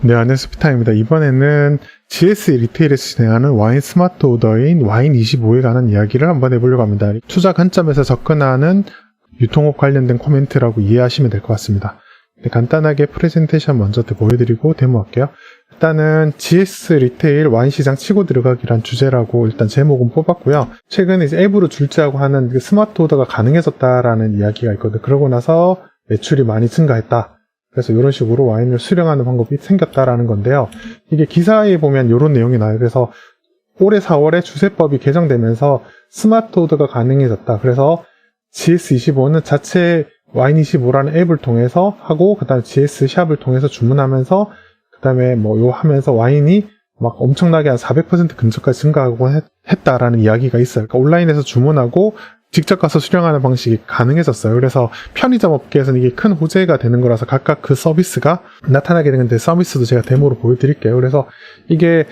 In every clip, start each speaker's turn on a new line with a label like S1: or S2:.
S1: 네, 안녕하세요. 피타입니다. 이번에는 GS 리테일에서 진행하는 와인 스마트 오더인 와인25에 관한 이야기를 한번 해보려고 합니다. 투자 관점에서 접근하는 유통업 관련된 코멘트라고 이해하시면 될 것 같습니다. 네, 간단하게 프레젠테이션 먼저 보여드리고 데모할게요. 일단은 GS 리테일 와인 시장 치고 들어가기란 주제라고 일단 제목은 뽑았고요. 최근에 이제 앱으로 출제하고 하는 그 스마트 오더가 가능해졌다라는 이야기가 있거든요. 그러고 나서 매출이 많이 증가했다. 그래서 이런 식으로 와인을 수령하는 방법이 생겼다라는 건데요. 이게 기사에 보면 이런 내용이 나와요. 그래서 올해 4월에 주세법이 개정되면서 스마트 오더가 가능해졌다. 그래서 GS25는 자체 와인25라는 앱을 통해서 하고, 그 다음에 GS 샵을 통해서 주문하면서, 그 다음에 요 하면서 와인이 막 엄청나게 한 400% 근처까지 증가하고 했다라는 이야기가 있어요. 그러니까 온라인에서 주문하고, 직접 가서 수령하는 방식이 가능해졌어요. 그래서 편의점 업계에서는 이게 큰 호재가 되는 거라서 각각 그 서비스가 나타나게 되는데, 서비스도 제가 데모로 보여드릴게요. 그래서 이게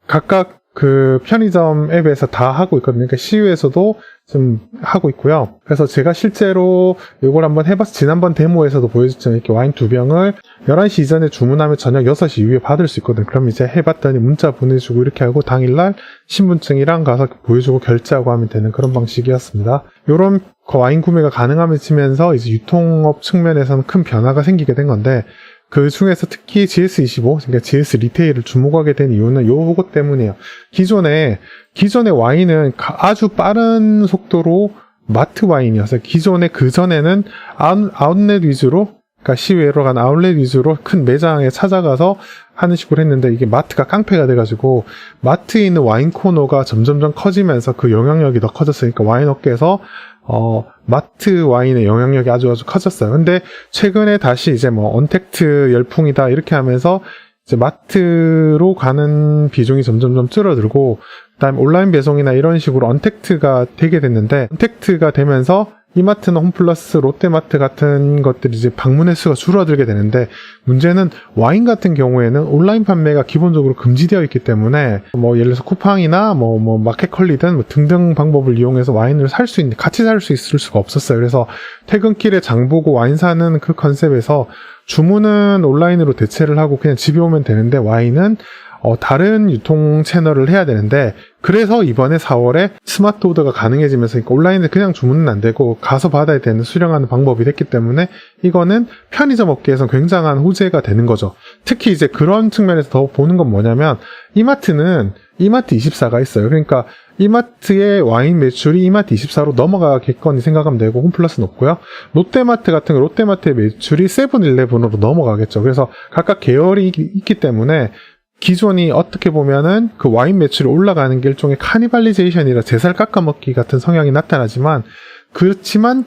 S1: 각각 그 편의점 앱에서 다 하고 있거든요. 그러니까 CU에서도 좀 하고 있고요. 그래서 제가 실제로 이걸 한번 해봤어요. 지난번 데모에서도 보여줬잖아요. 이렇게 와인 2병을 11시 이전에 주문하면 저녁 6시 이후에 받을 수 있거든요. 그럼 이제 해봤더니 문자 보내주고 이렇게 하고 당일날 신분증이랑 가서 보여주고 결제하고 하면 되는 그런 방식이었습니다. 이런 와인 구매가 가능해지면서 이제 유통업 측면에서는 큰 변화가 생기게 된 건데, 그 중에서 특히 GS25, 그러니까 GS 리테일을 주목하게 된 이유는 요거 때문이에요. 기존에 와인은 아주 빠른 속도로 마트 와인이었어요. 기존에 그전에는 아웃렛 위주로, 그러니까 시외로 간 아웃렛 위주로 큰 매장에 찾아가서 하는 식으로 했는데, 이게 마트가 깡패가 돼가지고 마트에 있는 와인 코너가 점점점 커지면서 그 영향력이 더 커졌으니까 와인 업계에서 마트 와인의 영향력이 아주 커졌어요. 근데 최근에 다시 이제 언택트 열풍이다 이렇게 하면서 이제 마트로 가는 비중이 점점점 줄어들고, 그다음에 온라인 배송이나 이런 식으로 언택트가 되게 됐는데, 언택트가 되면서 이마트나 홈플러스, 롯데마트 같은 것들이 이제 방문 횟수가 줄어들게 되는데, 문제는 와인 같은 경우에는 온라인 판매가 기본적으로 금지되어 있기 때문에 예를 들어서 쿠팡이나 마켓컬리든 등등 방법을 이용해서 와인을 같이 살 수 있을 수가 없었어요. 그래서 퇴근길에 장 보고 와인 사는 그 컨셉에서 주문은 온라인으로 대체를 하고 그냥 집에 오면 되는데, 와인은 다른 유통 채널을 해야 되는데, 그래서 이번에 4월에 스마트 오더가 가능해지면서, 그러니까 온라인에 그냥 주문은 안 되고 가서 받아야 되는 수령하는 방법이 됐기 때문에 이거는 편의점 업계에서 굉장한 호재가 되는 거죠. 특히 이제 그런 측면에서 더 보는 건 뭐냐면, 이마트는 이마트24가 있어요. 그러니까 이마트의 와인 매출이 이마트24로 넘어가겠거니 생각하면 되고, 홈플러스는 없고요. 롯데마트 같은 거, 롯데마트의 매출이 세븐일레븐으로 넘어가겠죠. 그래서 각각 계열이 있기 때문에 기존이 어떻게 보면은 그 와인 매출이 올라가는 게 일종의 카니발리제이션이라 제살 깎아먹기 같은 성향이 나타나지만, 그렇지만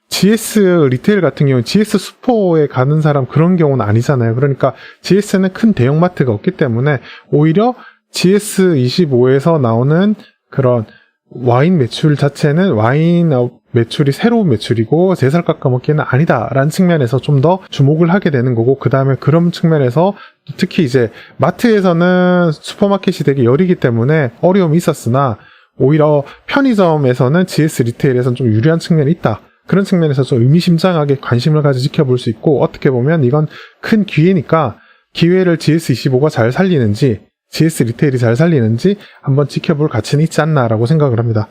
S1: GS 리테일 같은 경우는 GS 슈퍼에 가는 사람 그런 경우는 아니잖아요. 그러니까 GS는 큰 대형마트가 없기 때문에 오히려 GS25에서 나오는 그런 와인 매출 자체는 와인 매출이 새로운 매출이고 제살 깎아먹기는 아니다라는 측면에서 좀 더 주목을 하게 되는 거고, 그 다음에 그런 측면에서 특히 이제 마트에서는 슈퍼마켓이 되게 열이기 때문에 어려움이 있었으나, 오히려 편의점에서는 GS 리테일에서는 좀 유리한 측면이 있다. 그런 측면에서 좀 의미심장하게 관심을 가져 지켜볼 수 있고, 어떻게 보면 이건 큰 기회니까 기회를 GS25가 잘 살리는지 GS 리테일이 잘 살리는지 한번 지켜볼 가치는 있지 않나라고 생각을 합니다.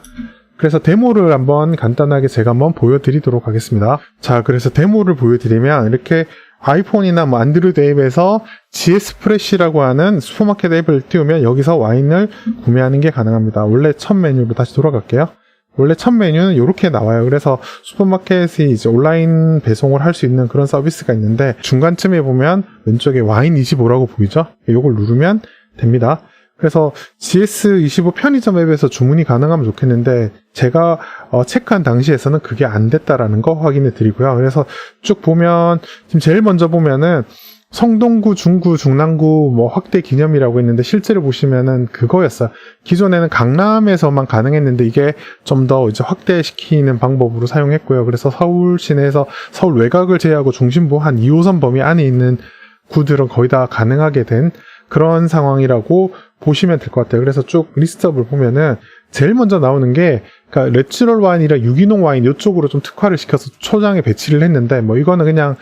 S1: 그래서 데모를 한번 간단하게 제가 한번 보여드리도록 하겠습니다. 자, 그래서 데모를 보여드리면 이렇게 아이폰이나 안드로이드 앱에서 GS 프레시라고 하는 슈퍼마켓 앱을 띄우면 여기서 와인을 구매하는 게 가능합니다. 원래 첫 메뉴로 다시 돌아갈게요. 원래 첫 메뉴는 이렇게 나와요. 그래서 슈퍼마켓이 이제 온라인 배송을 할 수 있는 그런 서비스가 있는데, 중간쯤에 보면 왼쪽에 와인25라고 보이죠? 이걸 누르면 됩니다. 그래서 GS25 편의점 앱에서 주문이 가능하면 좋겠는데, 제가 체크한 당시에서는 그게 안 됐다라는 거 확인해 드리고요. 그래서 쭉 보면 지금 제일 먼저 보면은 성동구, 중구, 중랑구 확대 기념이라고 있는데, 실제로 보시면은 그거였어요. 기존에는 강남에서만 가능했는데 이게 좀 더 이제 확대시키는 방법으로 사용했고요. 그래서 서울 시내에서 서울 외곽을 제외하고 중심부 한 2호선 범위 안에 있는 구들은 거의 다 가능하게 된 그런 상황이라고 보시면 될 것 같아요. 그래서 쭉 리스트업을 보면은 제일 먼저 나오는 게 그러니까 내추럴 와인이랑 유기농 와인 이쪽으로 좀 특화를 시켜서 초장에 배치를 했는데 뭐 이거는 그냥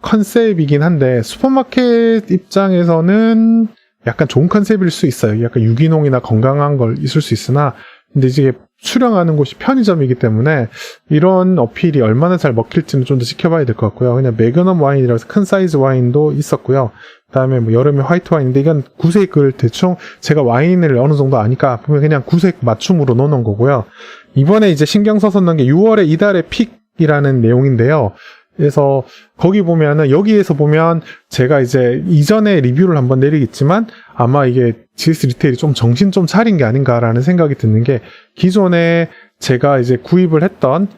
S1: 컨셉이긴 한데 슈퍼마켓 입장에서는 약간 좋은 컨셉일 수 있어요. 약간 유기농이나 건강한 걸 있을 수 있으나 근데 이제 수령하는 곳이 편의점이기 때문에 이런 어필이 얼마나 잘 먹힐지는 좀 더 지켜봐야 될 것 같고요. 그냥 매그넘 와인이라고 해서 큰 사이즈 와인도 있었고요. 그다음에 뭐 여름에 화이트 와인인데 이건 구색을 대충 제가 와인을 어느 정도 아니까 보면 그냥 구색 맞춤으로 넣어놓은 거고요. 이번에 이제 신경 써서 넣은 게 6월에 이달의 픽이라는 내용인데요. 그래서 거기 보면은 여기에서 보면 제가 이제 이전에 리뷰를 한번 내리겠지만 아마 이게 GS 리테일이 좀 정신 좀 차린 게 아닌가라는 생각이 드는 게 기존에 제가 이제 구입을 했던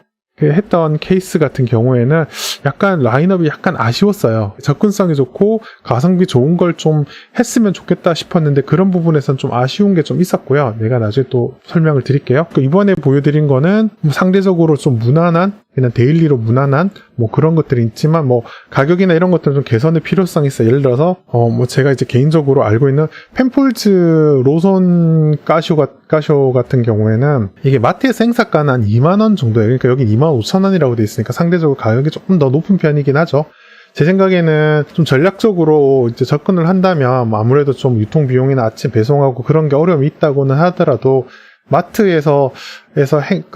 S1: 케이스 같은 경우에는 약간 라인업이 약간 아쉬웠어요. 접근성이 좋고 가성비 좋은 걸 좀 했으면 좋겠다 싶었는데 그런 부분에선 좀 아쉬운 게 좀 있었고요. 내가 나중에 또 설명을 드릴게요. 이번에 보여드린 거는 상대적으로 좀 무난한 그냥 데일리로 무난한 뭐 그런 것들이 있지만 뭐 가격이나 이런 것들은 좀 개선의 필요성이 있어요. 예를 들어서 뭐 제가 이제 개인적으로 알고 있는 펜폴즈 로손 까쇼 같은 경우에는 이게 마트에서 행사가는 한 2만원 정도예요. 그러니까 여기 25,000원이라고 돼 있으니까 상대적으로 가격이 조금 더 높은 편이긴 하죠. 제 생각에는 좀 전략적으로 이제 접근을 한다면 아무래도 좀 유통비용이나 아침 배송하고 그런 게 어려움이 있다고는 하더라도 마트에서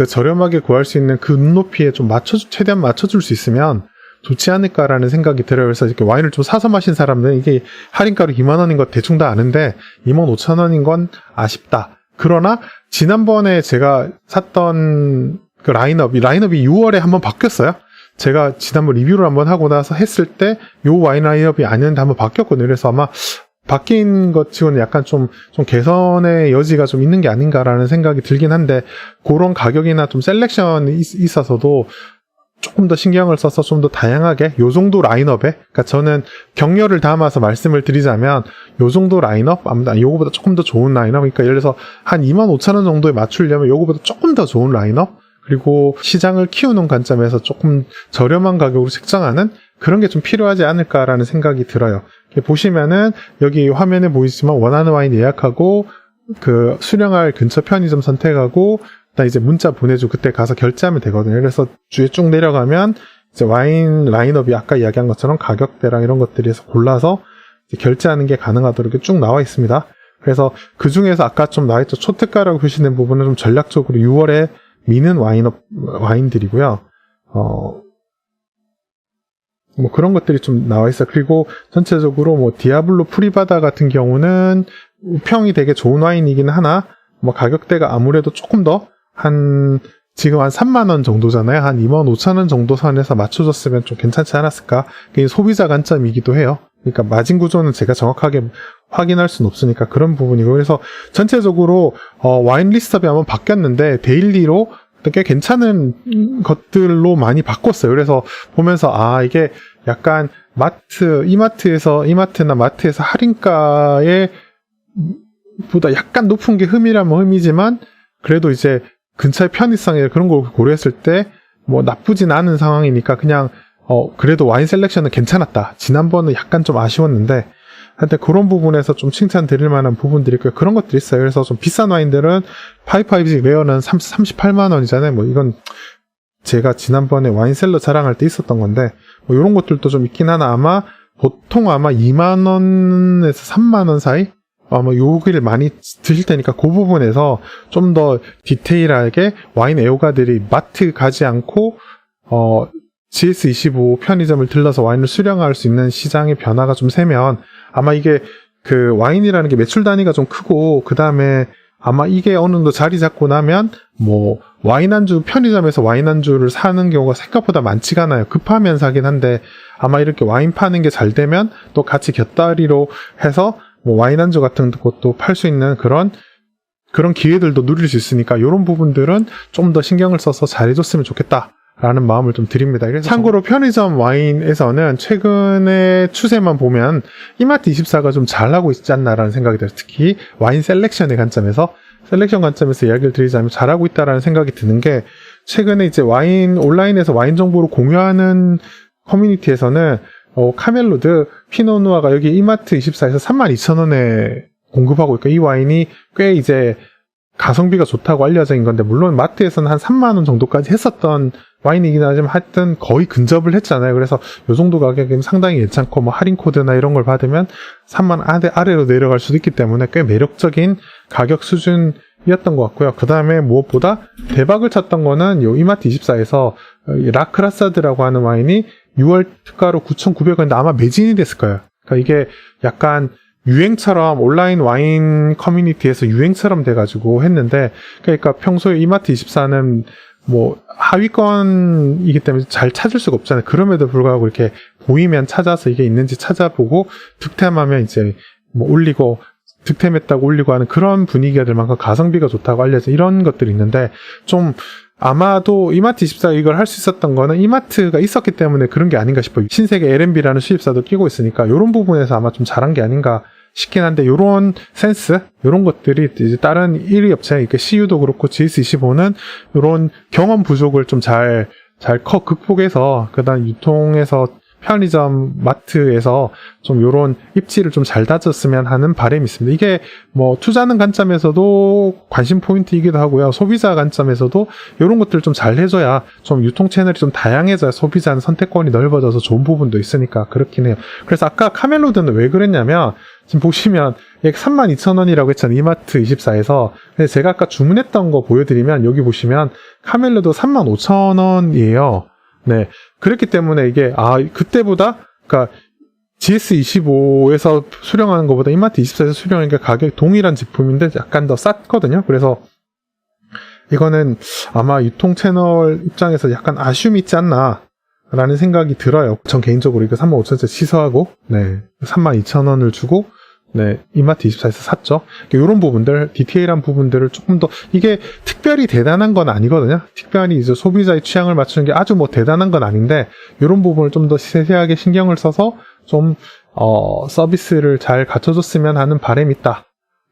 S1: 저렴하게 구할 수 있는 그 눈높이에 좀 최대한 맞춰줄 수 있으면 좋지 않을까라는 생각이 들어요. 그래서 이렇게 와인을 좀 사서 마신 사람들은 이게 할인가로 2만원인 거 대충 다 아는데 25,000원인 건 아쉽다. 그러나 지난번에 제가 샀던 그 라인업이 6월에 한번 바뀌었어요. 제가 지난번 리뷰를 한번 하고 나서 했을 때 요 와인 라인업이 아니었는데 한번 바뀌었거든요. 그래서 아마 바뀐 것 치고는 약간 좀 개선의 여지가 좀 있는 게 아닌가라는 생각이 들긴 한데 그런 가격이나 좀 셀렉션이 있어서도 조금 더 신경을 써서 좀 더 다양하게 요 정도 라인업에 그러니까 저는 격려를 담아서 말씀을 드리자면 요 정도 라인업 아무튼 요거보다 조금 더 좋은 라인업 그러니까 예를 들어서 한 25,000원 정도에 맞추려면 요거보다 조금 더 좋은 라인업 그리고 시장을 키우는 관점에서 조금 저렴한 가격으로 책정하는 그런 게 좀 필요하지 않을까라는 생각이 들어요. 보시면은 여기 화면에 보이지만 원하는 와인 예약하고 그 수령할 근처 편의점 선택하고 나 이제 문자 보내주고 그때 가서 결제하면 되거든요. 그래서 뒤에 쭉 내려가면 이제 와인 라인업이 아까 이야기한 것처럼 가격대랑 이런 것들에서 골라서 이제 결제하는 게 가능하도록 이렇게 쭉 나와 있습니다. 그래서 그 중에서 아까 좀 나와있죠. 초특가라고 표시된 부분은 좀 전략적으로 6월에 미는 와인들이고요. 뭐 그런 것들이 좀 나와 있어요. 그리고 전체적으로 뭐 디아블로 프리바다 같은 경우는 평이 되게 좋은 와인이긴 하나 뭐 가격대가 아무래도 조금 더 지금 한 3만원 정도잖아요. 한 25,000원 정도 선에서 맞춰줬으면 좀 괜찮지 않았을까. 그게 소비자 관점이기도 해요. 그러니까 마진 구조는 제가 정확하게 확인할 수는 없으니까 그런 부분이고 그래서 전체적으로 와인 리스트업이 한번 바뀌었는데 데일리로 꽤 괜찮은 것들로 많이 바꿨어요. 그래서 보면서 이게 약간 이마트나 마트에서 할인가에 보다 약간 높은 게 흠이라면 흠이지만 그래도 이제 근처의 편의성에 그런 걸 고려했을 때 뭐 나쁘진 않은 상황이니까 그냥 그래도 와인 셀렉션은 괜찮았다. 지난번은 약간 좀 아쉬웠는데 하여튼 그런 부분에서 좀 칭찬 드릴 만한 부분들이 있고요. 그런 것들이 있어요. 그래서 좀 비싼 와인들은 556 레어는 38만원이잖아요. 뭐 이건 제가 지난번에 와인셀러 자랑할 때 있었던 건데 뭐 이런 것들도 좀 있긴 하나 보통 2만원에서 3만원 사이? 아마 요기를 많이 드실 테니까 그 부분에서 좀 더 디테일하게 와인 애호가들이 마트 가지 않고 GS25 편의점을 들러서 와인을 수령할 수 있는 시장의 변화가 좀 세면 아마 이게 그 와인이라는 게 매출 단위가 좀 크고 그 다음에 아마 이게 어느 정도 자리 잡고 나면 뭐 와인 안주 편의점에서 와인 안주를 사는 경우가 생각보다 많지가 않아요. 급하면 사긴 한데 아마 이렇게 와인 파는 게 잘 되면 또 같이 곁다리로 해서 뭐 와인 안주 같은 것도 팔 수 있는 그런 기회들도 누릴 수 있으니까 이런 부분들은 좀 더 신경을 써서 잘해줬으면 좋겠다라는 마음을 좀 드립니다. 그래서 참고로 편의점 와인에서는 최근의 추세만 보면 이마트24가 좀 잘하고 있지 않나라는 생각이 들어요. 특히 와인 셀렉션 관점에서 이야기를 드리자면 잘하고 있다라는 생각이 드는 게 최근에 이제 온라인에서 와인 정보를 공유하는 커뮤니티에서는 카멜로드 피노누아가 여기 이마트 24에서 32,000원에 공급하고 있고, 이 와인이 꽤 이제 가성비가 좋다고 알려져 있는 건데, 물론 마트에서는 한 3만원 정도까지 했었던 와인이긴 하지만 하여튼 거의 근접을 했잖아요. 그래서 요 정도 가격이면 상당히 괜찮고, 뭐 할인 코드나 이런 걸 받으면 3만 아래로 내려갈 수도 있기 때문에 꽤 매력적인 가격 수준이었던 것 같고요. 그 다음에 무엇보다 대박을 쳤던 거는 요 이마트 24에서 라크라사드라고 하는 와인이 6월 특가로 9,900원인데 아마 매진이 됐을 거예요. 그러니까 이게 약간 유행처럼 온라인 와인 커뮤니티에서 유행처럼 돼가지고 했는데, 그러니까 평소에 이마트 24는 뭐 하위권이기 때문에 잘 찾을 수가 없잖아요. 그럼에도 불구하고 이렇게 보이면 찾아서 이게 있는지 찾아보고 득템하면 이제 뭐 올리고, 득템했다고 올리고 하는 그런 분위기가 될 만큼 가성비가 좋다고 알려져 이런 것들이 있는데, 좀 아마도 이마트 24 이걸 할 수 있었던 거는 이마트가 있었기 때문에 그런 게 아닌가 싶어요. 신세계 L&B라는 수입사도 끼고 있으니까 이런 부분에서 아마 좀 잘한 게 아닌가 싶긴 한데, 요런 센스, 요런 것들이 이제 다른 1위 업체, 이렇게 CU도 그렇고 GS25는 요런 경험 부족을 좀 잘 극복해서, 그다음 유통에서 편의점, 마트에서 좀 요런 입지를 좀 잘 다졌으면 하는 바람이 있습니다. 이게 뭐 투자하는 관점에서도 관심 포인트이기도 하고요. 소비자 관점에서도 요런 것들을 좀 잘 해줘야 좀 유통 채널이 좀 다양해져야 소비자는 선택권이 넓어져서 좋은 부분도 있으니까 그렇긴 해요. 그래서 아까 카멜로드는 왜 그랬냐면, 지금 보시면 32,000원이라고 했잖아요. 이마트 24에서. 근데 제가 아까 주문했던 거 보여드리면 여기 보시면 카멜로드 35,000원이에요. 네. 그렇기 때문에 이게, 그때보다, 그러니까 GS25에서 수령하는 것보다 이마트 24에서 수령하는 게 가격 동일한 제품인데 약간 더 쌌거든요. 그래서 이거는 아마 유통 채널 입장에서 약간 아쉬움이 있지 않나 라는 생각이 들어요. 전 개인적으로 이거 35,000원짜리 취소하고, 네. 32,000원을 주고, 네, 이마트 24에서 샀죠. 이런 부분들, 디테일한 부분들을 조금 더, 이게 특별히 대단한 건 아니거든요. 특별히 이제 소비자의 취향을 맞추는 게 아주 뭐 대단한 건 아닌데, 이런 부분을 좀 더 세세하게 신경을 써서 좀, 서비스를 잘 갖춰줬으면 하는 바람이 있다.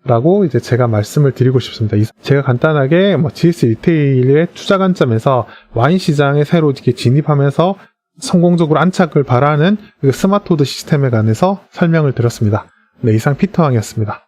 S1: 라고 이제 제가 말씀을 드리고 싶습니다. 제가 간단하게 뭐 GS 리테일의 투자 관점에서 와인 시장에 새로 이렇게 진입하면서 성공적으로 안착을 바라는 그 스마트우드 시스템에 관해서 설명을 드렸습니다. 네, 이상 피터왕이었습니다.